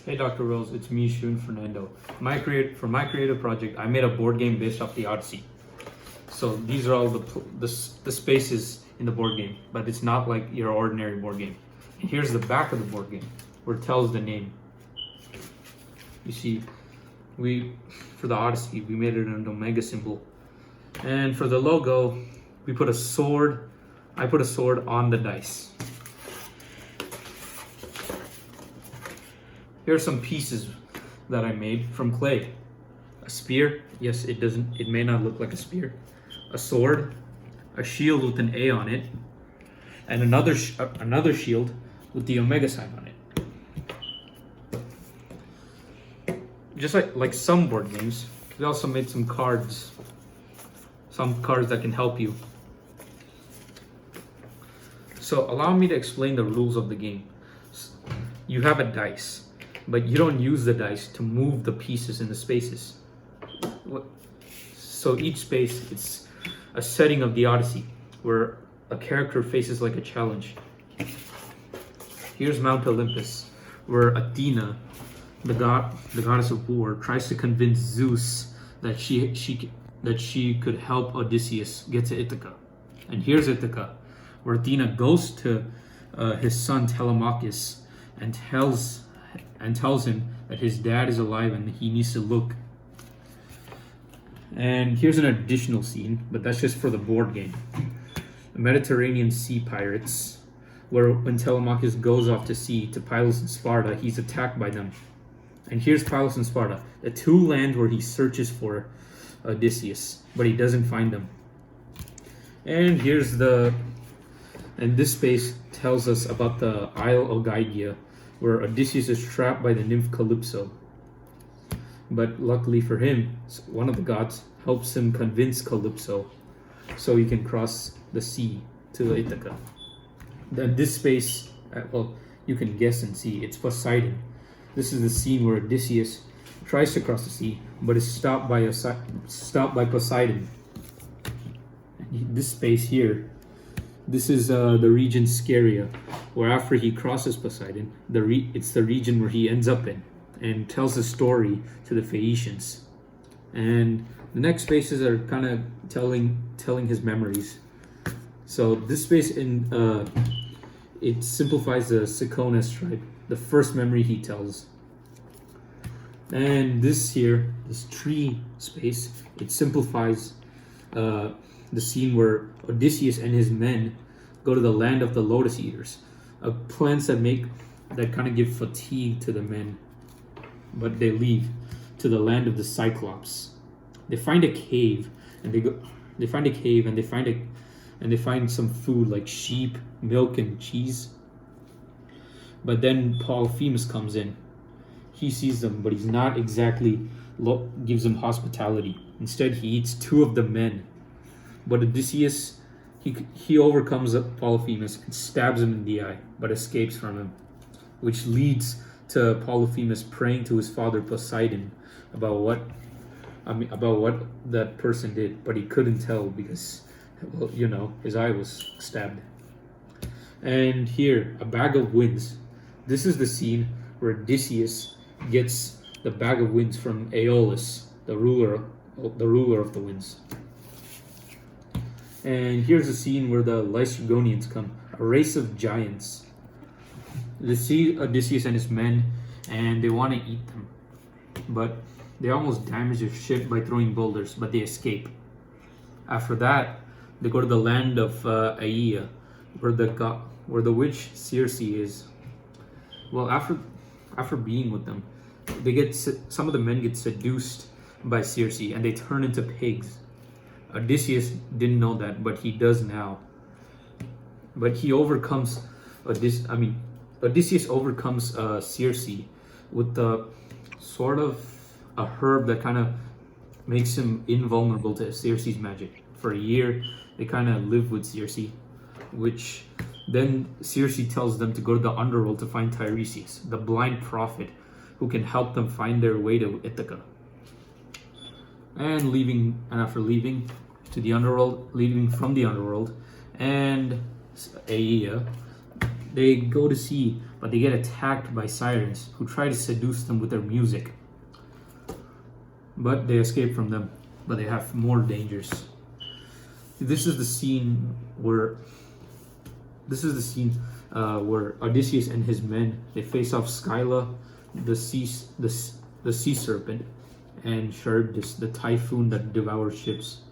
Hey Dr. Rose, it's me, Shun Fernando. For my creative project, I made a board game based off the Odyssey. So these are all the spaces in the board game, but it's not like your ordinary board game. And here's the back of the board game, where it tells the name. You see, for the Odyssey, we made it an omega symbol. And for the logo, we put a sword. I put a sword on the dice. Here are some pieces that I made from clay. A spear, yes, it may not look like a spear. A sword, a shield with an A on it, and another shield with the omega sign on it. Just like some board games, we also made some cards that can help you. So allow me to explain the rules of the game. You have a dice, but you don't use the dice to move the pieces in the spaces. So each space, it's a setting of the Odyssey, where a character faces like a challenge. Here's Mount Olympus, where Athena, the goddess of war, tries to convince Zeus that she could help Odysseus get to Ithaca. And here's Ithaca, where Athena goes to his son Telemachus and tells him that his dad is alive and he needs to look. And here's an additional scene, but that's just for the board game. The Mediterranean Sea Pirates, where when Telemachus goes off to sea to Pylos and Sparta, he's attacked by them. And here's Pylos and Sparta, the two lands where he searches for Odysseus, but he doesn't find them. And this space tells us about the Isle Ogygia, where Odysseus is trapped by the nymph Calypso. But luckily for him, one of the gods helps him convince Calypso so he can cross the sea to Ithaca. Then this space, well, you can guess and see, it's Poseidon. This is the scene where Odysseus tries to cross the sea, but is stopped by Poseidon. And this space here, this is the region Scheria, where after he crosses Poseidon, it's the region where he ends up in, and tells a story to the Phaeacians. And the next spaces are kind of telling his memories. So this space it simplifies the Ciconas tribe, the first memory he tells. And this tree space, it simplifies the scene where Odysseus and his men go to the land of the Lotus Eaters, plants that kind of give fatigue to the men, but they leave to the land of the Cyclops. They find a cave, and they find some food like sheep, milk, and cheese. But then Polyphemus comes in. He sees them, but he's not exactly gives them hospitality. Instead, he eats two of the men. But Odysseus, he overcomes Polyphemus and stabs him in the eye, but escapes from him, which leads to Polyphemus praying to his father Poseidon about what that person did, but he couldn't tell because, well, his eye was stabbed. And here, a bag of winds. This is the scene where Odysseus gets the bag of winds from Aeolus, the ruler of the winds. And here's a scene where the Lycurgonians come, a race of giants. They see Odysseus and his men, and they want to eat them. But they almost damage their ship by throwing boulders, but they escape. After that, they go to the land of Aea, where the witch Circe is. Well, after being with them, some of the men get seduced by Circe, and they turn into pigs. Odysseus didn't know that, but he does now. But he overcomes Odysseus overcomes Circe with the sort of a herb that kind of makes him invulnerable to Circe's magic. For a year, they kind of live with Circe, which then Circe tells them to go to the underworld to find Tiresias, the blind prophet who can help them find their way to Ithaca. And after leaving from the underworld and Aea, They go to sea, but they get attacked by sirens who try to seduce them with their music. But they escape from them, but they have more dangers. This is the scene where Odysseus and his men, they face off Scylla, the sea serpent, and Charybdis, the typhoon that devours ships.